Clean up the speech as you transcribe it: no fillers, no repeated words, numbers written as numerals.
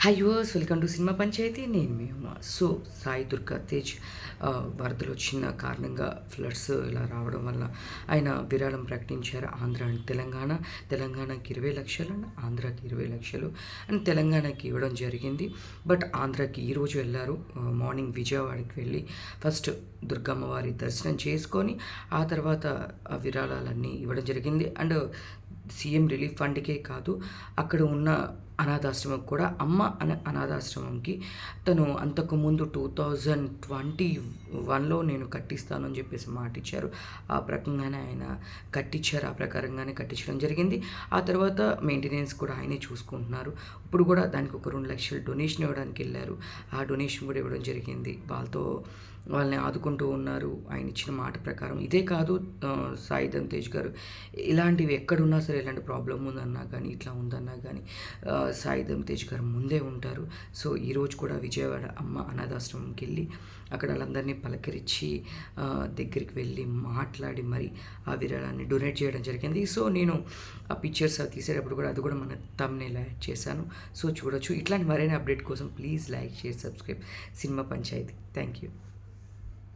High viewers, welcome to cinema Panchayati. నేను మీ Uma. So Sai Durga Tej వరదలు వచ్చిన కారణంగా ఫ్లడ్స్ ఇలా రావడం వల్ల ఆయన విరాళం ప్రకటించారు. ఆంధ్ర అండ్ తెలంగాణకి 20 లక్షలు అండ్ ఆంధ్రాకి 20 లక్షలు అండ్ తెలంగాణకి ఇవ్వడం జరిగింది. బట్ ఆంధ్రాకి ఈరోజు వెళ్ళారు. మార్నింగ్ విజయవాడకి వెళ్ళి ఫస్ట్ దుర్గమ్మ వారి దర్శనం చేసుకొని ఆ తర్వాత ఆ విరాళాలన్నీ ఇవ్వడం జరిగింది. అండ్ సీఎం రిలీఫ్ ఫండ్కే కాదు, అక్కడ ఉన్న అనాథాశ్రమం కూడా అమ్మ అనే అనాథాశ్రమంకి తను అంతకుముందు 2021లో నేను కట్టిస్తాను అని చెప్పేసి మాట ఇచ్చారు. ఆ ప్రకంగానే ఆయన కట్టించారు. ఆ ప్రకారంగానే కట్టించడం జరిగింది. ఆ తర్వాత మెయింటెనెన్స్ కూడా ఆయనే చూసుకుంటున్నారు. ఇప్పుడు కూడా దానికి ఒక 2 లక్షలు డొనేషన్ ఇవ్వడానికి వెళ్ళారు. ఆ డొనేషన్ కూడా ఇవ్వడం జరిగింది. వాళ్ళని ఆదుకుంటూ ఉన్నారు ఆయన ఇచ్చిన మాట ప్రకారం. ఇదే కాదు, సాయి ధరమ్ తేజ్ గారు ఇలాంటివి ఎక్కడున్నా సరే, ఇలాంటి ప్రాబ్లం ఉందన్నా కానీ, ఇట్లా ఉందన్నా కానీ సాయి ధరమ్ తేజ్ గారు ముందే ఉంటారు. సో ఈరోజు కూడా విజయవాడ అమ్మ అనాథాశ్రమంకి వెళ్ళి అక్కడ వాళ్ళందరినీ పలకరించి దగ్గరికి వెళ్ళి మాట్లాడి మరి ఆ విరాళాన్ని డొనేట్ చేయడం జరిగింది. సో నేను ఆ పిక్చర్స్ తీసేటప్పుడు కూడా అది కూడా మన థంబ్నెయిల్ యాడ్ చేశాను. సో చూడొచ్చు. ఇట్లాంటి మరైన అప్డేట్ కోసం please like, share, subscribe cinema Panchayati. Thank you.